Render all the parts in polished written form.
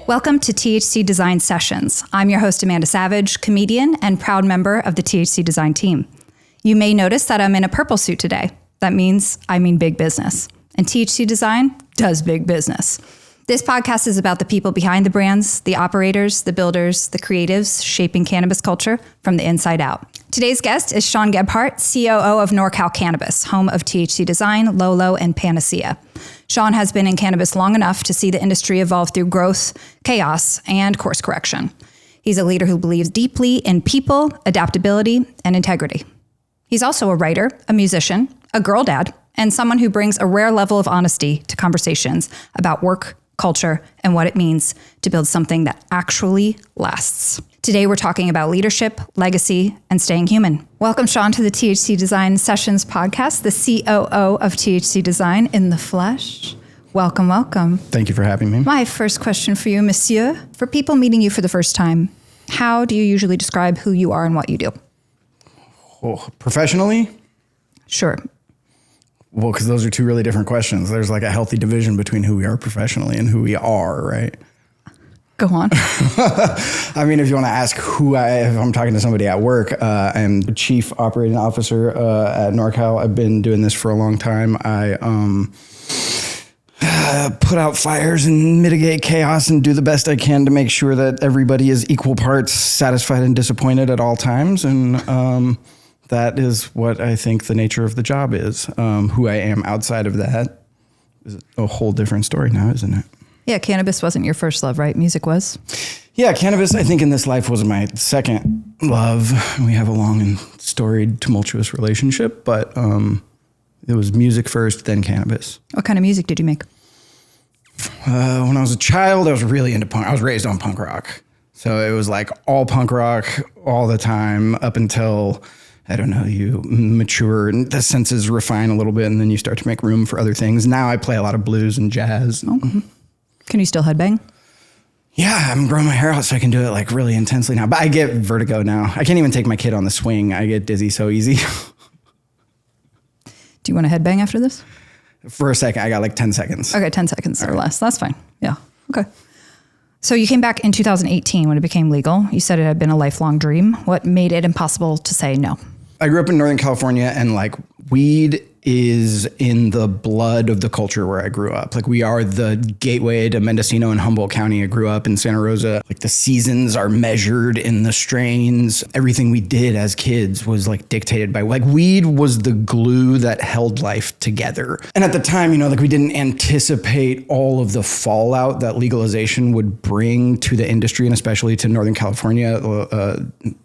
Welcome to THC Design Sessions. I'm your host, Amanda Savage, comedian and proud member of the THC Design team. You may notice that I'm in a purple suit today. That means I mean big business. And THC Design does big business. This podcast is about the people behind the brands, the operators, the builders, the creatives shaping cannabis culture from the inside out. Today's guest is Sean Gebhardt, COO of NorCal Cannabis, home of THC Design, Lolo, and Panacea. Sean has been in cannabis long enough to see the industry evolve through growth, chaos, and course correction. He's a leader who believes deeply in people, adaptability, and integrity. He's also a writer, a musician, a girl dad, and someone who brings a rare level of honesty to conversations about work, culture, and what it means to build something that actually lasts. Today, we're talking about leadership, legacy, and staying human. Welcome, Sean, to the THC Design Sessions podcast, the COO of THC Design in the flesh. Welcome, welcome. Thank you for having me. My first question for you, monsieur. For people meeting you for the first time, how do you usually describe who you are and what you do? Oh, professionally? Sure. Well, because those are two really different questions. There's like a healthy division between who we are professionally and who we are, right? Go on. I mean, if you want to ask if I'm talking to somebody at work, I'm the chief operating officer at NorCal. I've been doing this for a long time. I put out fires and mitigate chaos and do the best I can to make sure that everybody is equal parts satisfied and disappointed at all times. And that is what I think the nature of the job is. Who I am outside of that is a whole different story now, isn't it? Yeah, cannabis wasn't your first love, right? Music was? Yeah, cannabis, I think in this life was my second love. We have a long and storied, tumultuous relationship, but it was music first, then cannabis. What kind of music did you make? When I was a child, I was really into punk. I was raised on punk rock. So it was like all punk rock all the time up until, I don't know, you mature and the senses refine a little bit and then you start to make room for other things. Now I play a lot of blues and jazz. Okay. Can you still headbang? Yeah, I'm growing my hair out so I can do it like really intensely now. But I get vertigo now. I can't even take my kid on the swing. I get dizzy so easy. Do you want to headbang after this? For a second, I got like 10 seconds. Okay, 10 seconds or less. That's fine. Yeah. Okay. So you came back in 2018 when it became legal. You said it had been a lifelong dream. What made it impossible to say no? I grew up in Northern California and like weed is in the blood of the culture where I grew up. Like we are the gateway to Mendocino and Humboldt County. I grew up in Santa Rosa. Like the seasons are measured in the strains. Everything we did as kids was like dictated by, like weed was the glue that held life together. And at the time, like we didn't anticipate all of the fallout that legalization would bring to the industry and especially to Northern California,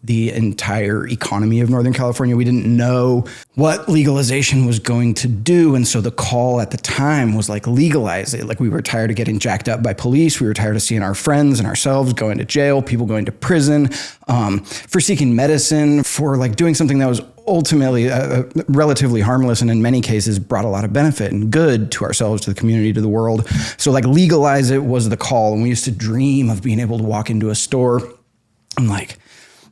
the entire economy of Northern California. We didn't know what legalization was going to do. And so the call at the time was like, legalize it. Like we were tired of getting jacked up by police. We were tired of seeing our friends and ourselves going to jail, people going to prison for seeking medicine, for like doing something that was ultimately relatively harmless and in many cases brought a lot of benefit and good to ourselves, to the community, to the world. So like legalize it was the call. And we used to dream of being able to walk into a store and like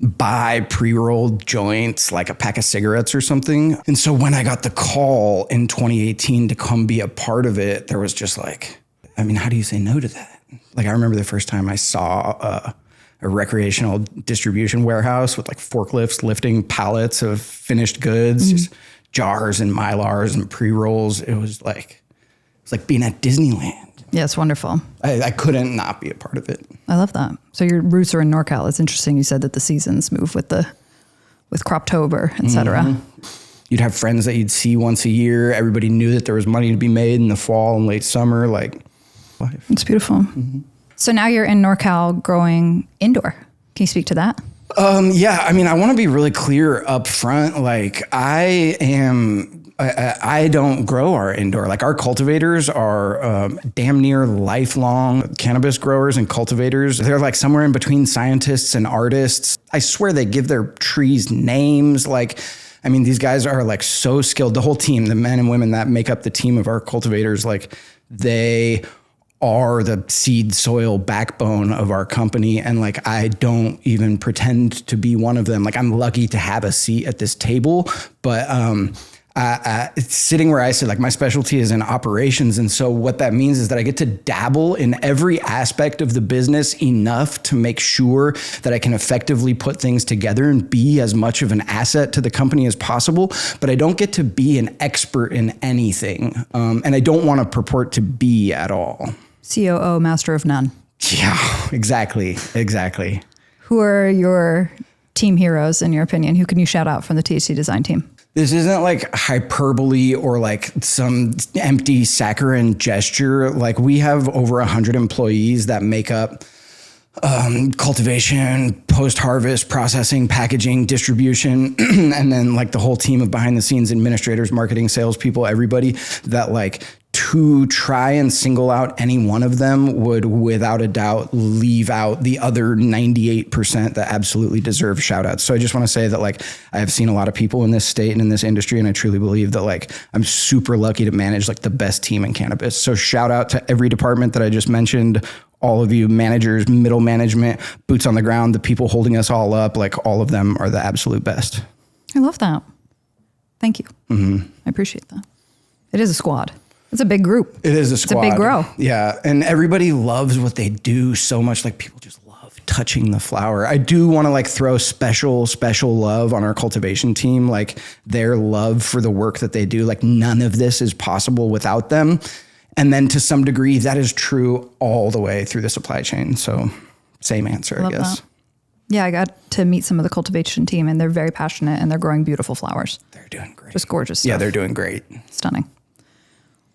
buy pre-rolled joints, like a pack of cigarettes or something. And so when I got the call in 2018 to come be a part of it, there was just like, I mean, how do you say no to that? Like I remember the first time I saw a recreational distribution warehouse with like forklifts lifting pallets of finished goods, just jars and Mylars and pre-rolls. It was like being at Disneyland. Yeah, it's wonderful. I couldn't not be a part of it. I love that. So your roots are in NorCal. It's interesting. You said that the seasons move with Croptober, et cetera. Mm-hmm. You'd have friends that you'd see once a year. Everybody knew that there was money to be made in the fall and late summer. Like life. It's beautiful. Mm-hmm. So now you're in NorCal growing indoor. Can you speak to that? Yeah, I mean, I want to be really clear up front. Like I don't grow our indoor. Like our cultivators are damn near lifelong cannabis growers and cultivators. They're like somewhere in between scientists and artists. I swear they give their trees names. Like, I mean, these guys are like so skilled. The whole team, the men and women that make up the team of our cultivators, like they are the seed soil backbone of our company. And like, I don't even pretend to be one of them. Like I'm lucky to have a seat at this table, but It's sitting where I sit, like my specialty is in operations. And so what that means is that I get to dabble in every aspect of the business enough to make sure that I can effectively put things together and be as much of an asset to the company as possible. But I don't get to be an expert in anything. And I don't want to purport to be at all. COO, master of none. Yeah, exactly. Who are your team heroes, in your opinion? Who can you shout out from the THC Design team? This isn't like hyperbole or like some empty saccharine gesture. Like we have over 100 employees that make up cultivation, post-harvest, processing, packaging, distribution, and then like the whole team of behind the scenes administrators, marketing, salespeople, everybody that like to try and single out any one of them would without a doubt leave out the other 98% that absolutely deserve shout outs. So I just want to say that like I have seen a lot of people in this state and in this industry, and I truly believe that like I'm super lucky to manage like the best team in cannabis. So shout out to every department that I just mentioned, all of you managers, middle management, boots on the ground, the people holding us all up, like all of them are the absolute best. I love that. Thank you. Mm-hmm. I appreciate that. It is a squad. It's a big group. It is a squad. It's a big grow. Yeah. And everybody loves what they do so much. Like people just love touching the flower. I do want to like throw special love on our cultivation team. Like their love for the work that they do. Like none of this is possible without them. And then to some degree, that is true all the way through the supply chain. So same answer, I guess. That. Yeah, I got to meet some of the cultivation team, and they're very passionate, and they're growing beautiful flowers. They're doing great. Just gorgeous stuff. Yeah, they're doing great. Stunning.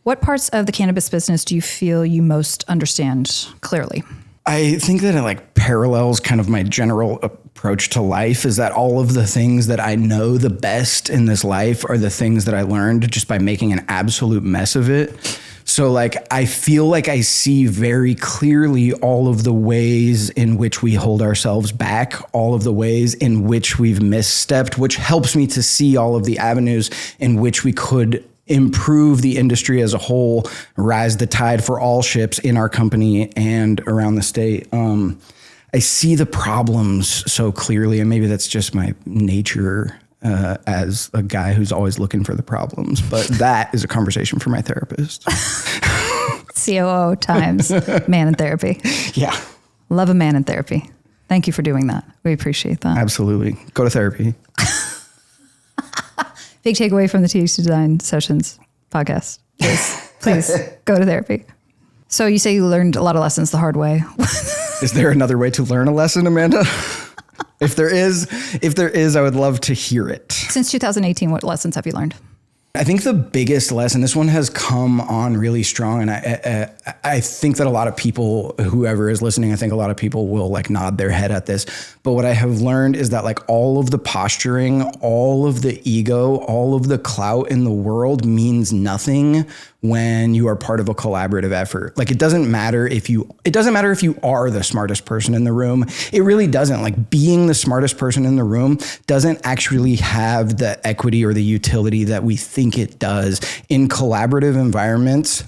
What parts of the cannabis business do you feel you most understand clearly? I think that it like parallels kind of my general approach to life, is that all of the things that I know the best in this life are the things that I learned just by making an absolute mess of it. So like, I feel like I see very clearly all of the ways in which we hold ourselves back, all of the ways in which we've misstepped, which helps me to see all of the avenues in which we could improve the industry as a whole, rise the tide for all ships in our company and around the state. I see the problems so clearly, and maybe that's just my nature as a guy who's always looking for the problems, but that is a conversation for my therapist. COO times man in therapy. Yeah. Love a man in therapy. Thank you for doing that. We appreciate that. Absolutely. Go to therapy. Big takeaway from the THC Design Sessions podcast. Please go to therapy. So you say you learned a lot of lessons the hard way. Is there another way to learn a lesson, Amanda? If there is, I would love to hear it. Since 2018, what lessons have you learned? I think the biggest lesson, this one has come on really strong. And I think that a lot of people, whoever is listening, I think a lot of people will like nod their head at this. But what I have learned is that like all of the posturing, all of the ego, all of the clout in the world means nothing when you are part of a collaborative effort. Like it doesn't matter if you are the smartest person in the room. It really doesn't. Like being the smartest person in the room doesn't actually have the equity or the utility that we think it does. In collaborative environments,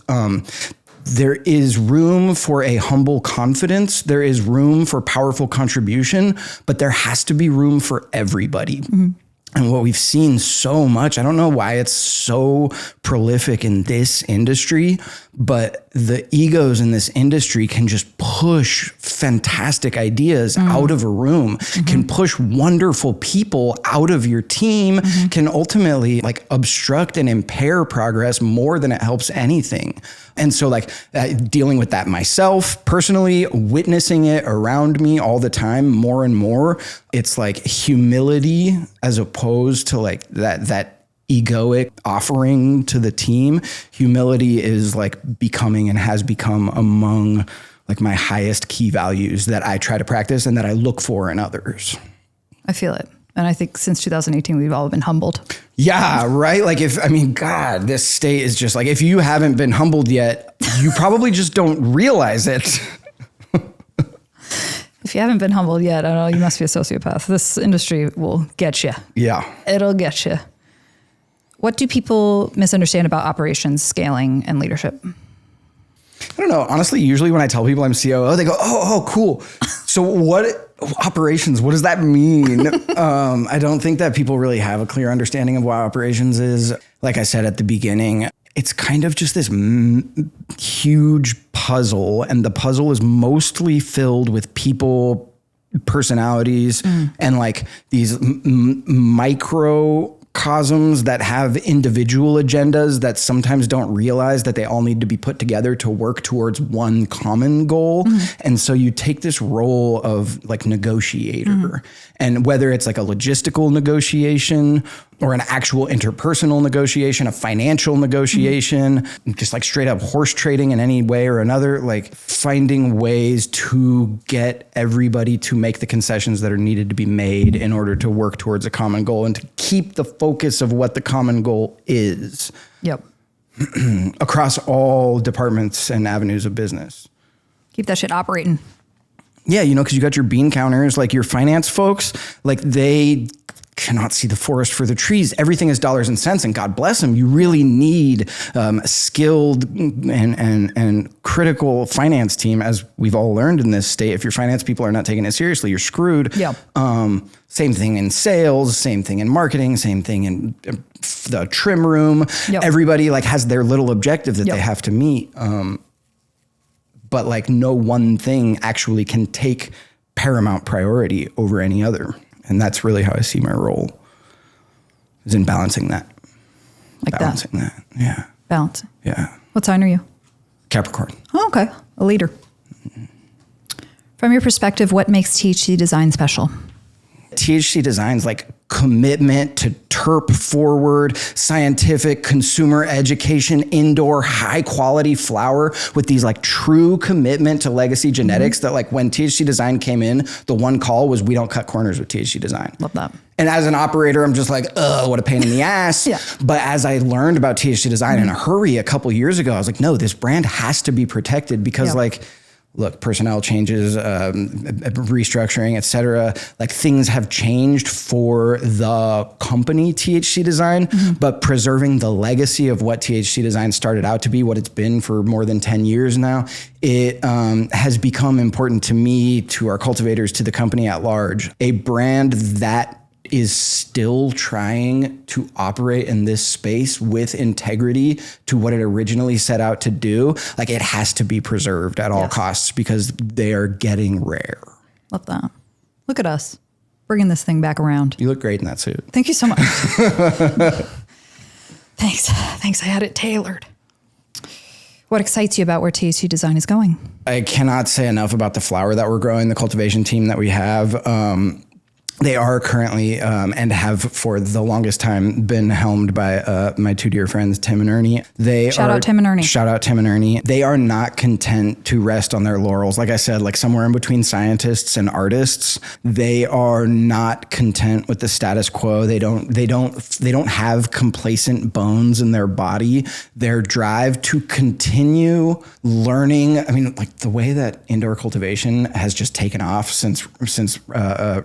there is room for a humble confidence. There is room for powerful contribution, but there has to be room for everybody. Mm-hmm. And what we've seen so much, I don't know why it's so prolific in this industry, but the egos in this industry can just push fantastic ideas out of a room, can push wonderful people out of your team, can ultimately like obstruct and impair progress more than it helps anything. And so like dealing with that myself personally, witnessing it around me all the time, more and more, it's like humility as opposed to like that egoic offering to the team. Humility is like becoming and has become among like my highest key values that I try to practice and that I look for in others. I feel it. And I think since 2018, we've all been humbled. Yeah, right? Like God, this state is just like, if you haven't been humbled yet, you probably just don't realize it. If you haven't been humbled yet, I don't know, you must be a sociopath. This industry will get you. Yeah. It'll get you. What do people misunderstand about operations, scaling, and leadership? I don't know. Honestly, usually when I tell people I'm COO, they go, oh, cool. So what operations, what does that mean? I don't think that people really have a clear understanding of what operations is. like I said at the beginning, it's kind of just this huge puzzle, and the puzzle is mostly filled with people, personalities, and like these microcosms that have individual agendas that sometimes don't realize that they all need to be put together to work towards one common goal. And so you take this role of like negotiator, and whether it's like a logistical negotiation or an actual interpersonal negotiation, a financial negotiation, just like straight up horse trading in any way or another, like finding ways to get everybody to make the concessions that are needed to be made in order to work towards a common goal and to keep the focus of what the common goal is. Yep. Across all departments and avenues of business. Keep that shit operating. Yeah, you know, because you got your bean counters, like your finance folks, like they cannot see the forest for the trees. Everything is dollars and cents, and God bless them. You really need a skilled and critical finance team, as we've all learned in this state. If your finance people are not taking it seriously, you're screwed. Yeah. Same thing in sales, same thing in marketing, same thing in the trim room. Yep. Everybody like has their little objective that they have to meet. But like no one thing actually can take paramount priority over any other. And that's really how I see my role, is in balancing that. Balancing that. Yeah. Balancing. Yeah. What sign are you? Capricorn. Oh, okay. A leader. From your perspective, what makes THC Design special? THC Design's like commitment to terp forward, scientific, consumer education, indoor, high quality flower with these like true commitment to legacy genetics that like when THC Design came in, the one call was we don't cut corners with THC Design. Love that. And as an operator, I'm just like, ugh, what a pain in the ass. Yeah. But as I learned about THC Design in a hurry a couple years ago, I was like, no, this brand has to be protected because like, look, personnel changes, restructuring, et cetera, like things have changed for the company THC Design, but preserving the legacy of what THC Design started out to be, what it's been for more than 10 years now, it has become important to me, to our cultivators, to the company at large. A brand that is still trying to operate in this space with integrity to what it originally set out to do, like it has to be preserved at all costs because they are getting rare. Love that. Look at us bringing this thing back around. You look great in that suit. Thank you so much. Thanks. I had it tailored. What excites you about where THC Design is going? I cannot say enough about the flower that we're growing, the cultivation team that we have. They are currently, and have for the longest time, been helmed by my two dear friends, Tim and Ernie. Shout out Tim and Ernie. They are not content to rest on their laurels. Like I said, like somewhere in between scientists and artists, they are not content with the status quo. They don't have complacent bones in their body. Their drive to continue learning. I mean, like the way that indoor cultivation has just taken off since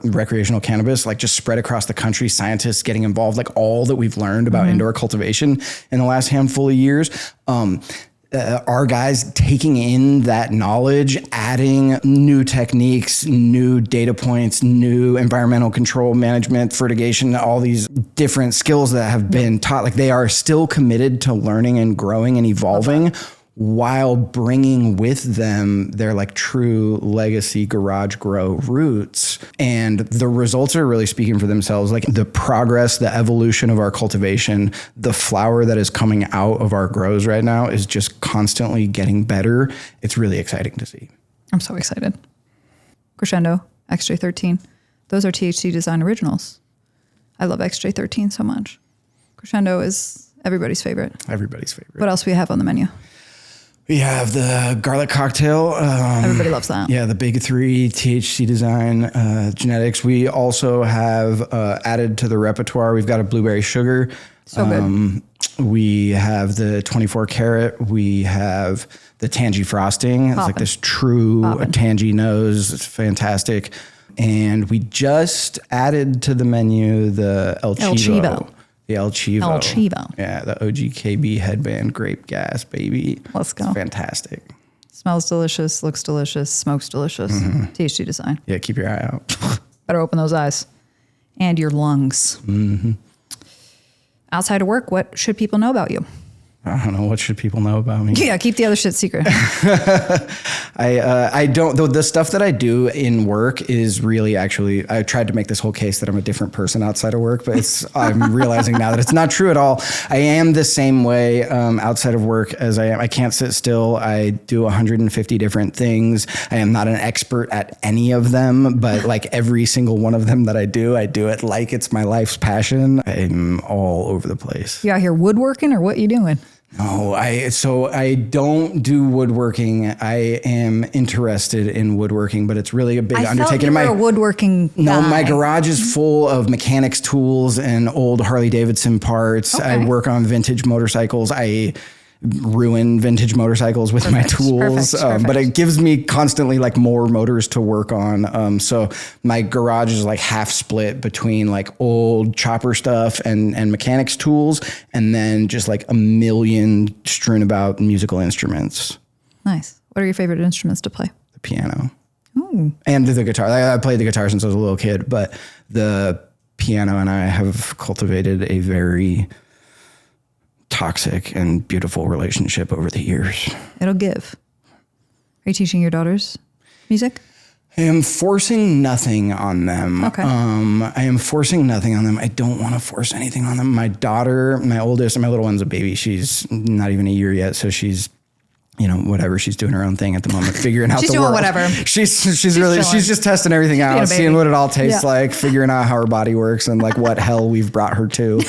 recreational cannabis, like just spread across the country, scientists getting involved, like all that we've learned about indoor cultivation in the last handful of years. Our guys taking in that knowledge, adding new techniques, new data points, new environmental control management, fertigation, all these different skills that have been taught. Like they are still committed to learning and growing and evolving, while bringing with them their like true legacy garage grow roots. And the results are really speaking for themselves. Like the progress, the evolution of our cultivation, the flower that is coming out of our grows right now is just constantly getting better. It's really exciting to see. I'm so excited. Crescendo, XJ13. Those are THC Design originals. I love XJ13 so much. Crescendo is everybody's favorite. Everybody's favorite. What else do we have on the menu? We have the garlic cocktail. Everybody loves that. Yeah, the big three, THC Design, genetics. We also have added to the repertoire, we've got a blueberry sugar. So good. We have the 24 karat. We have the tangy frosting. It's like this true tangy nose. It's fantastic. And we just added to the menu the El Chivo. The El Chivo. Yeah, the OGKB headband grape gas, baby. Let's go. It's fantastic. Smells delicious, looks delicious, smokes delicious. THC Design. Yeah, keep your eye out. Better open those eyes. And your lungs. outside of work, what should people know about you? I don't know. What should people know about me? Yeah, keep the other shit secret. I don't, the stuff that I do in work is really actually, I tried to make this whole case that I'm a different person outside of work, but I'm realizing now that it's not true at all. I am the same way outside of work as I am. I can't sit still. I do 150 different things. I am not an expert at any of them, but like every single one of them that I do it like it's my life's passion. I'm all over the place. You out here woodworking or what you doing? No, I don't do woodworking. I am interested in woodworking, but it's really a big undertaking. You were a woodworking guy. No, my garage is full of mechanics tools and old Harley Davidson parts. Okay. I work on vintage motorcycles. I ruin vintage motorcycles with my tools, perfect. But it gives me constantly like more motors to work on. So my garage is like half split between like old chopper stuff and mechanics tools, and then just like a million strewn about musical instruments. Nice. What are your favorite instruments to play? The piano. Ooh. And the guitar. I played the guitar since I was a little kid, but the piano and I have cultivated a very toxic and beautiful relationship over the years. It'll give. Are you teaching your daughters music? I am forcing nothing on them. Okay. I am forcing nothing on them. I don't want to force anything on them. My daughter, my oldest, and my little one's a baby. She's not even a year yet, so she's, you know, whatever. She's doing her own thing at the moment, figuring out the world. She's doing whatever. She's just testing everything out, seeing what it all tastes like, figuring out how her body works and like what hell we've brought her to.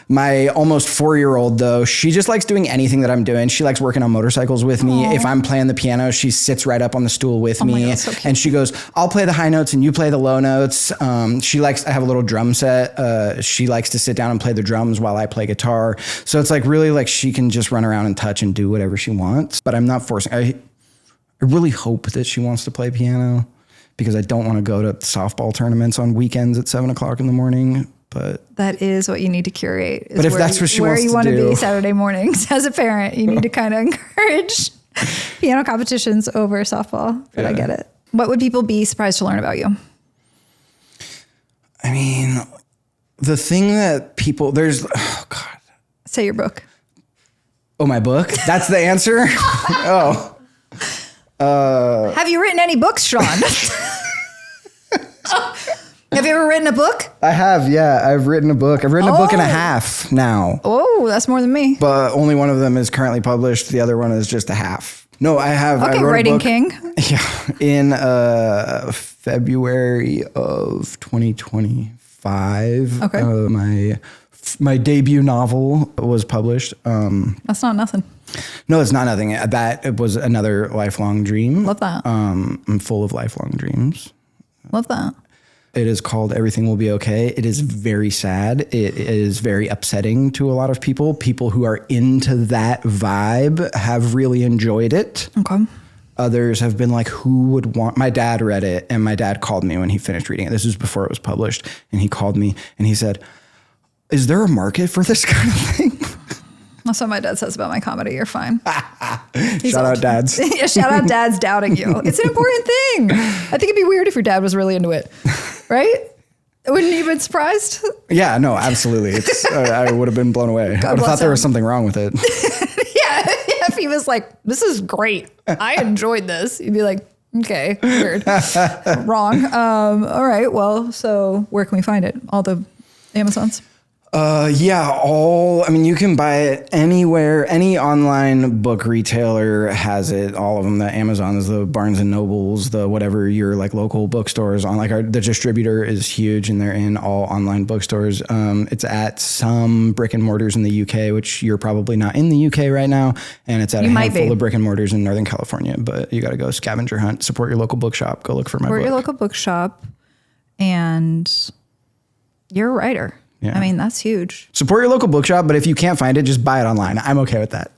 My almost 4-year-old though, she just likes doing anything that I'm doing. She likes working on motorcycles with me. Aww. If I'm playing the piano, she sits right up on the stool with me. God, so and she goes, I'll play the high notes and you play the low notes. I have a little drum set. She likes to sit down and play the drums while I play guitar. So it's like really like she can just run around and touch and do whatever she wants, but I'm not forcing. I really hope that she wants to play piano because I don't want to go to softball tournaments on weekends at 7:00 in the morning. But that is what you need to curate. But if that's what she wants to do. Where you want to be Saturday mornings as a parent, you need to kind of encourage piano competitions over softball. But I get it. What would people be surprised to learn about you? I mean, the thing that people, oh God. Say your book. Oh, my book? That's the answer? Oh. Have you written any books, Sean? Have you ever written a book? I have, yeah. I've written a book. I've written a book and a half now. Oh, that's more than me. But only one of them is currently published. The other one is just a half. No, I have. Okay, I wrote Writing a book, King. Yeah, in February of 2025. Okay. My debut novel was published. That's not nothing. No, it's not nothing. That was another lifelong dream. Love that. I'm full of lifelong dreams. Love that. It is called Everything Will Be Okay. It is very sad. It is very upsetting to a lot of people. People who are into that vibe have really enjoyed it. Okay. Others have been like, who would want... My dad read it, and my dad called me when he finished reading it. This was before it was published. And he called me, and he said, is there a market for this kind of thing? That's what my dad says about my comedy. You're fine. Shout out dads. Yeah, shout out dads doubting you. It's an important thing. I think it'd be weird if your dad was really into it, right? Wouldn't you have been surprised? Yeah, no, absolutely. I would have been blown away. I would have thought there was something wrong with it. Yeah, if he was like, this is great. I enjoyed this. You'd be like, okay, weird. Wrong. All right, well, so where can we find it? All the Amazons? You can buy it anywhere. Any online book retailer has it. All of them, the Amazons, the Barnes and Nobles, the whatever your like local bookstores on. Like the distributor is huge, and they're in all online bookstores. It's at some brick and mortars in the UK, which you're probably not in the UK right now, and it's at a handful of brick and mortars in Northern California. But you got to go scavenger hunt, support your local bookshop, go look for my book. Support your local bookshop, and you're a writer. Yeah. I mean, that's huge. Support your local bookshop, but if you can't find it, just buy it online. I'm okay with that.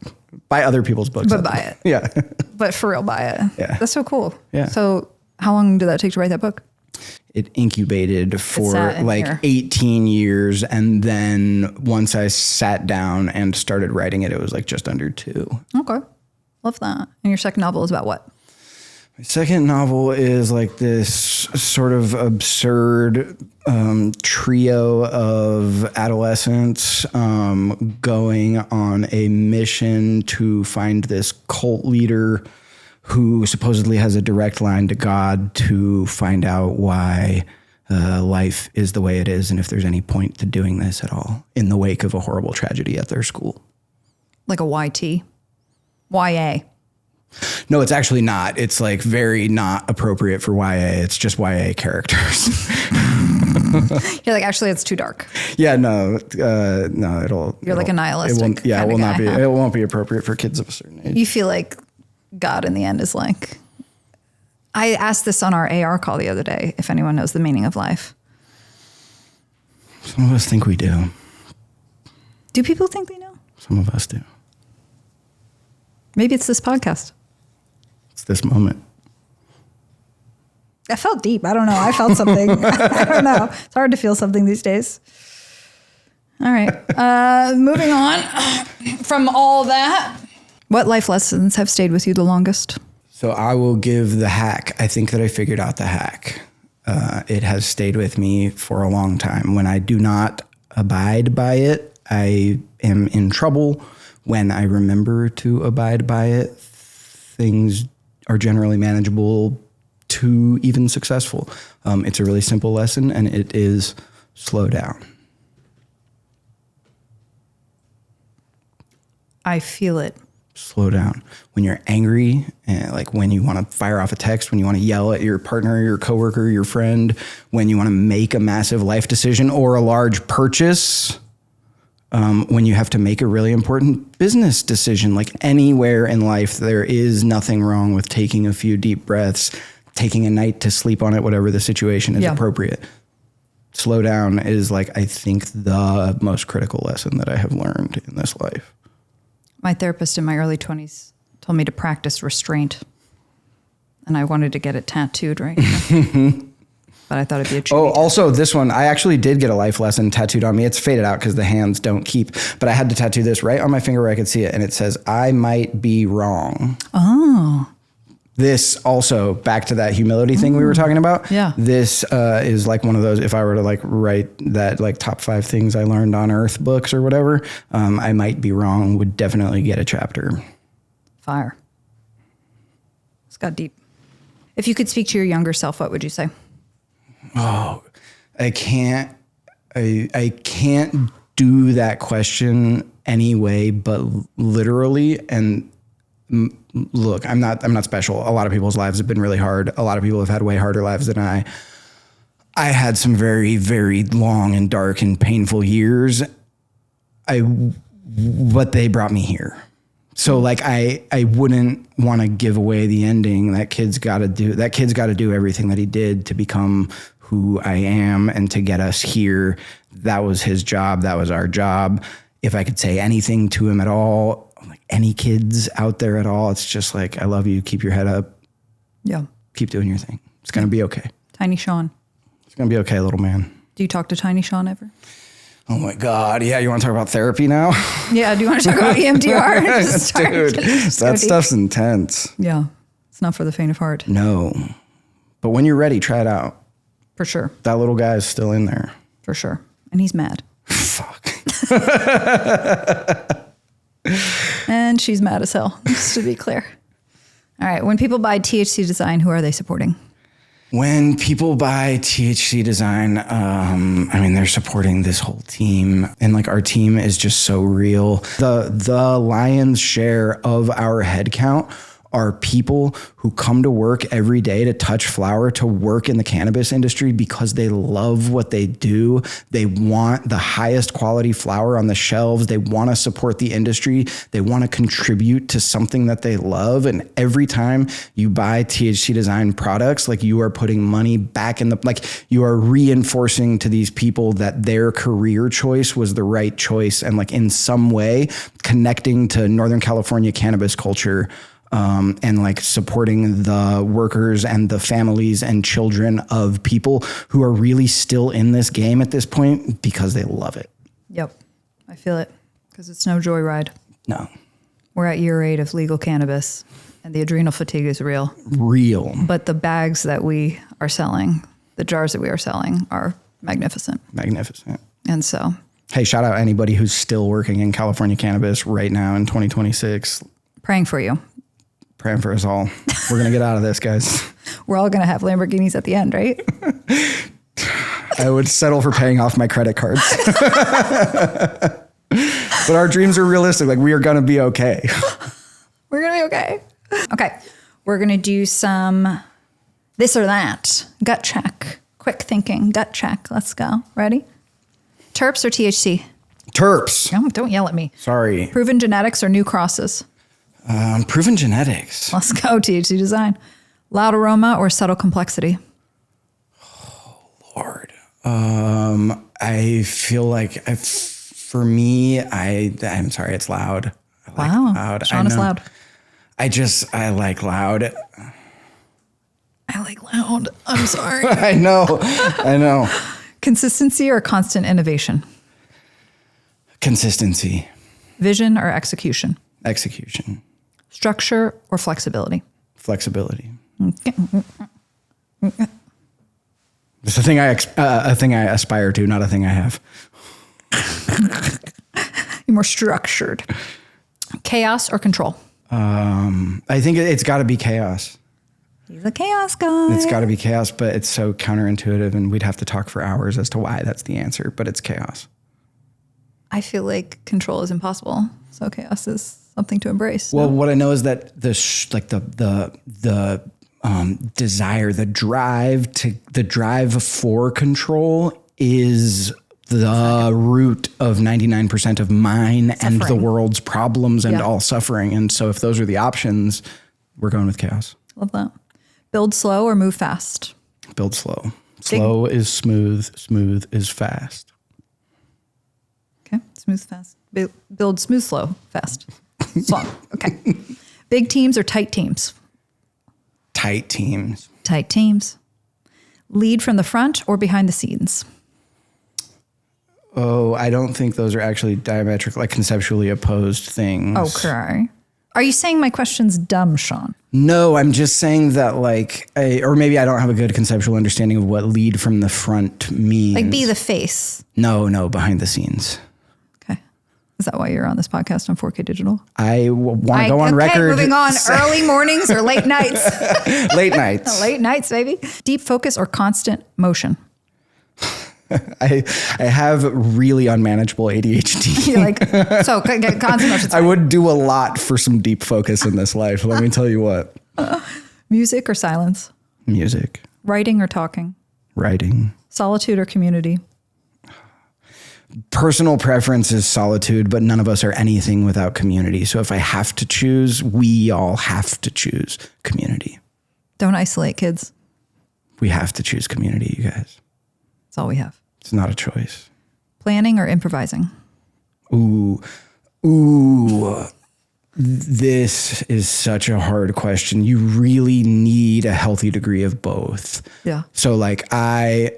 Buy other people's books. But buy it. Yeah. But for real, buy it. Yeah. That's so cool. Yeah. So how long did that take to write that book? It incubated for like 18 years. And then once I sat down and started writing it, it was like just under 2. Okay. Love that. And your second novel is about what? My second novel is like this sort of absurd trio of adolescents going on a mission to find this cult leader who supposedly has a direct line to God to find out why life is the way it is and if there's any point to doing this at all in the wake of a horrible tragedy at their school. Like a YT? YA? No, it's actually not. It's like very not appropriate for YA. It's just YA characters. You're like, actually, it's too dark. Yeah, no, it'll. You're like a nihilistic. It will not be. Huh? It won't be appropriate for kids of a certain age. You feel like God in the end is like. I asked this on our AR call the other day. If anyone knows the meaning of life. Some of us think we do. Do people think they know? Some of us do. Maybe it's this podcast. It's this moment. I felt deep. I don't know. I felt something. I don't know. It's hard to feel something these days. All right. Moving on from all that. What life lessons have stayed with you the longest? So I will give the hack. I think that I figured out the hack. It has stayed with me for a long time. When I do not abide by it, I am in trouble. When I remember to abide by it, things are generally manageable to even successful. It's a really simple lesson, and it is slow down. I feel it. Slow down. When you're angry, like when you want to fire off a text, when you want to yell at your partner, your coworker, your friend, when you want to make a massive life decision or a large purchase, when you have to make a really important business decision, like anywhere in life, there is nothing wrong with taking a few deep breaths, taking a night to sleep on it, whatever the situation is appropriate. Slow down is like, I think, the most critical lesson that I have learned in this life. My therapist in my early 20s told me to practice restraint. And I wanted to get it tattooed right now. But I thought it'd be a treat. Oh, also this one, I actually did get a life lesson tattooed on me. It's faded out because the hands don't keep. But I had to tattoo this right on my finger where I could see it. And it says, I might be wrong. Oh. This also, back to that humility thing we were talking about. Yeah. This is like one of those, if I were to like write that like top 5 things I learned on Earth books or whatever, I might be wrong would definitely get a chapter. Fire. It's got deep. If you could speak to your younger self, what would you say? Oh, I can't do that question anyway, but literally. And look, I'm not special. A lot of people's lives have been really hard. A lot of people have had way harder lives than I. I had some very, very long and dark and painful years. But they brought me here. So like I wouldn't want to give away the ending. That kid's got to do everything that he did to become who I am and to get us here. That was his job. That was our job. If I could say anything to him at all, like any kids out there at all, it's just like, I love you. Keep your head up. Yeah. Keep doing your thing. It's going to be okay. Tiny Sean. It's going to be okay, little man. Do you talk to Tiny Sean ever? Oh my God. Yeah. You want to talk about therapy now? Yeah. Do you want to talk about EMDR? Dude, that stuff's intense. Yeah. It's not for the faint of heart. No. But when you're ready, try it out. For sure. That little guy is still in there. For sure. And he's mad. Fuck. And she's mad as hell, just to be clear. All right. When people buy THC Design, who are they supporting? When people buy THC Design, they're supporting this whole team. And like our team is just so real. The lion's share of our headcount are people who come to work every day to touch flower, to work in the cannabis industry because they love what they do. They want the highest quality flower on the shelves. They want to support the industry. They want to contribute to something that they love. And every time you buy THC Design products, like you are putting money back in you are reinforcing to these people that their career choice was the right choice. And like in some way connecting to Northern California cannabis culture, and like supporting the workers and the families and children of people who are really still in this game at this point because they love it. Yep. I feel it because it's no joyride. No. We're at year 8 of legal cannabis, and the adrenal fatigue is real. Real. But the bags that we are selling, the jars that we are selling, are magnificent. Magnificent. And so, hey, shout out anybody who's still working in California cannabis right now in 2026. praying for you. Praying for us all. We're going to get out of this, guys. We're all going to have Lamborghinis at the end, right? I would settle for paying off my credit cards. But our dreams are realistic. Like, we are going to be okay. We're going to be okay. Okay. We're going to do some this or that. Gut check. Quick thinking. Gut check. Let's go. Ready? Terps or THC? Terps. No, don't yell at me. Sorry. Proven genetics or new crosses? Proven genetics. Let's go. THC Design. Loud aroma or subtle complexity? Lord. I feel like for me, I'm sorry, it's loud. I like loud. Sean is loud. I like loud. I like loud. I'm sorry. I know. Consistency or constant innovation? Consistency. Vision or execution? Execution. Structure or flexibility? Flexibility. Okay. It's a thing I aspire to, not a thing I have. You're more structured. Chaos or control? I think it's got to be chaos. He's a chaos guy. It's got to be chaos, but it's so counterintuitive, and we'd have to talk for hours as to why that's the answer, but it's chaos. I feel like control is impossible, so chaos is something to embrace. Well, what I know is that the desire, the drive for control is the root of 99% of mine and the world's problems and all suffering. And so if those are the options, we're going with chaos. Love that. Build slow or move fast? Build slow. Slow is smooth. Smooth is fast. Okay. Smooth, fast. Build smooth, slow, fast. Song. Okay. Big teams or tight teams? Tight teams. Tight teams. Lead from the front or behind the scenes? Oh, I don't think those are actually diametrically, conceptually opposed things. Okay. Are you saying my question's dumb, Sean? No, I'm just saying that or maybe I don't have a good conceptual understanding of what lead from the front means. Like be the face. No, behind the scenes. Okay. Is that why you're on this podcast on 4K Digital? I want to go on record. Moving on. Early mornings or late nights? Late nights. Late nights, baby. Deep focus or constant motion? I have really unmanageable ADHD. You're like, so constant motion. I would do a lot for some deep focus in this life. Let me tell you what. Music or silence? Music. Writing or talking? Writing. Solitude or community? Personal preference is solitude, but none of us are anything without community. So if I have to choose, we all have to choose community. Don't isolate, kids. We have to choose community, you guys. That's all we have. It's not a choice. Planning or improvising? Ooh. This is such a hard question. You really need a healthy degree of both. Yeah. So like you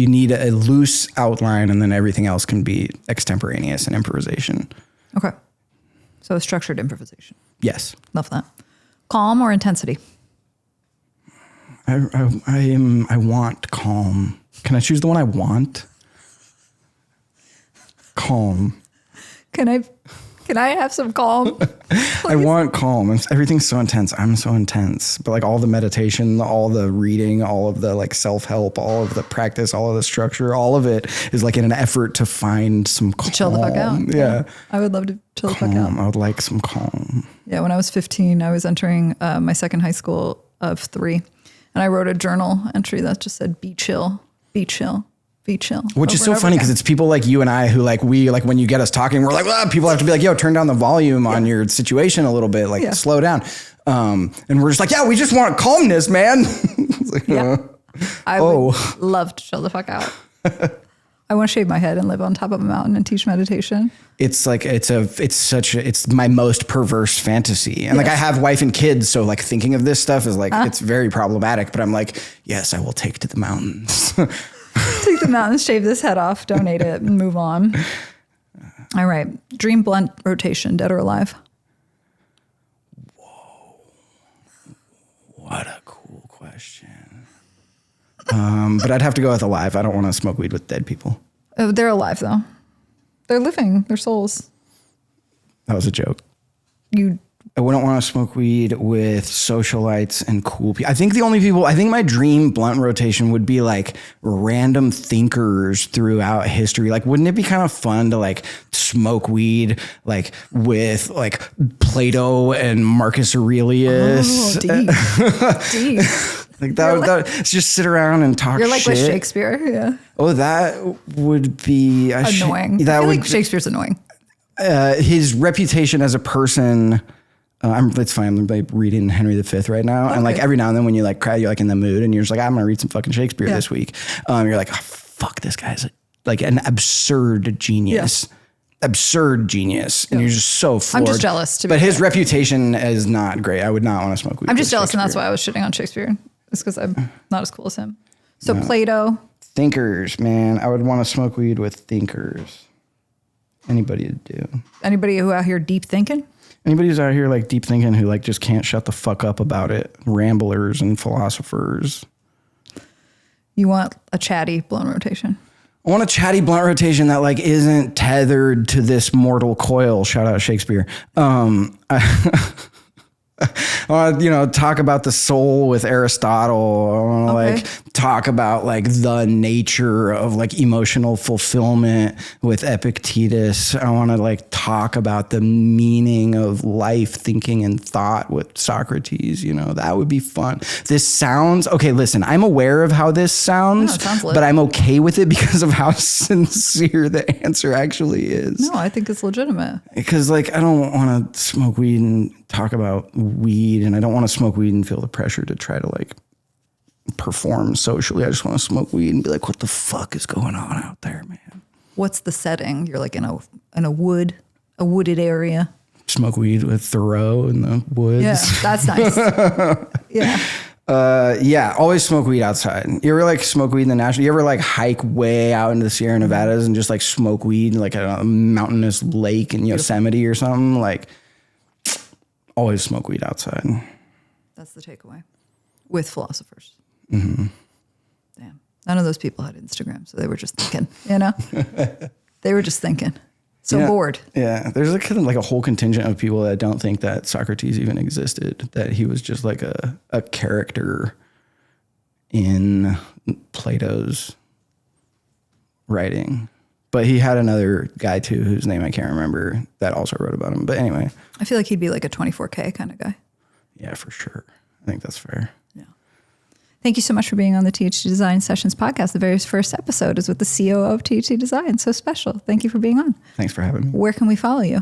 need a loose outline, and then everything else can be extemporaneous and improvisation. Okay. So a structured improvisation. Yes. Love that. Calm or intensity? I want calm. Can I choose the one I want? Calm. Can I have some calm? I want calm. Everything's so intense. I'm so intense. But like all the meditation, all the reading, all of the like self-help, all of the practice, all of the structure, all of it is like in an effort to find some calm. Chill the fuck out. Yeah. I would love to chill the fuck out. I would like some calm. Yeah. When I was 15, I was entering my second high school of 3. And I wrote a journal entry that just said, be chill, be chill, be chill. Which is so funny because it's people like you and I who when you get us talking, we're like, people have to be like, yo, turn down the volume on your situation a little bit, slow down. And we're just like, yeah, we just want calmness, man. I would love to chill the fuck out. I want to shave my head and live on top of a mountain and teach meditation. It's like, it's my most perverse fantasy. And I have wife and kids. So thinking of this stuff is it's very problematic, but I'm like, yes, I will take to the mountains. Take the mountains, shave this head off, donate it and move on. All right. Dream blunt rotation, dead or alive? Whoa. What a cool question. But I'd have to go with alive. I don't want to smoke weed with dead people. Oh, they're alive, though. They're living. Their souls. That was a joke. I wouldn't want to smoke weed with socialites and cool people. I think my dream blunt rotation would be like random thinkers throughout history. Like, wouldn't it be kind of fun to like smoke weed like with like Plato and Marcus Aurelius? Oh, deep. Deep. Like that just sit around and talk shit. You're like with Shakespeare, yeah. Oh, that would be annoying. I feel like Shakespeare's annoying. His reputation as a person... it's fine. I'm like reading Henry V right now. Okay. And like every now and then when you like cry, you're like in the mood and you're just like, I'm going to read some fucking Shakespeare this week. You're like, oh, fuck, this guy's like an absurd genius. Yeah. Absurd genius. And you're just so floored. I'm just jealous. But his reputation is not great. I would not want to smoke weed. I'm just jealous and that's why I was shitting on Shakespeare. It's because I'm not as cool as him. So Plato. Thinkers, man. I would want to smoke weed with thinkers. Anybody would do. Anybody who out here deep thinking? Anybody who's out here like deep thinking who like just can't shut the fuck up about it. Ramblers and philosophers. You want a chatty blunt rotation? I want a chatty blunt rotation that like isn't tethered to this mortal coil. Shout out Shakespeare. I want to, talk about the soul with Aristotle. I want to like talk about like the nature of like emotional fulfillment with Epictetus. I want to like talk about the meaning of life, thinking, and thought with Socrates. That would be fun. This sounds okay. Listen, I'm aware of how this sounds, but I'm okay with it because of how sincere the answer actually is. No, I think it's legitimate. Because like I don't want to smoke weed and talk about weed, and I don't want to smoke weed and feel the pressure to try to like perform socially. I just want to smoke weed and be like, what the fuck is going on out there, man? What's the setting? You're like in a wooded area. Smoke weed with Thoreau in the woods. Yeah, that's nice. Yeah, always smoke weed outside. You ever like smoke weed in the national? You ever like hike way out into the Sierra Nevadas and just like smoke weed in like a mountainous lake in Yosemite or something? Like, always smoke weed outside. That's the takeaway. With philosophers. Mm-hmm. Damn. None of those people had Instagram, so they were just thinking, They were just thinking. So bored. Yeah. There's like a whole contingent of people that don't think that Socrates even existed, that he was just like a character in Plato's writing. But he had another guy too, whose name I can't remember, that also wrote about him. But anyway. I feel like he'd be like a 24K kind of guy. Yeah, for sure. I think that's fair. Yeah. Thank you so much for being on the THC Design Sessions podcast. The very first episode is with the COO of THC Design. So special. Thank you for being on. Thanks for having me. Where can we follow you?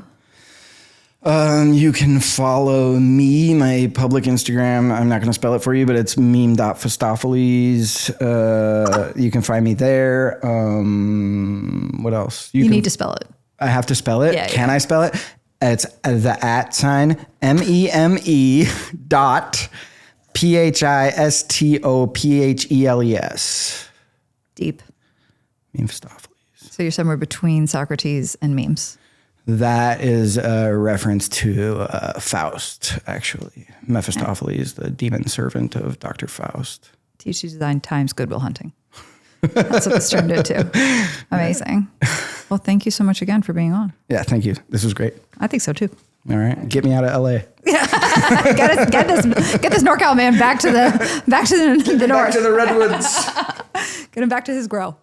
You can follow me, my public Instagram. I'm not going to spell it for you, but it's meme.fistopheles. You can find me there. What else? You need to spell it. I have to spell it? Yeah, Can I spell it? It's the @ MEME dot PHISTOPHELES. Deep. Mephistopheles. So you're somewhere between Socrates and memes. That is a reference to Faust, actually. Mephistopheles, the demon servant of Dr. Faust. THC Design times Goodwill Hunting. That's what this turned into. Amazing. Well, thank you so much again for being on. Yeah, thank you. This was great. I think so too. All right. Get me out of LA. Get this NorCal man back to the north. Back to the redwoods. Get him back to his grow.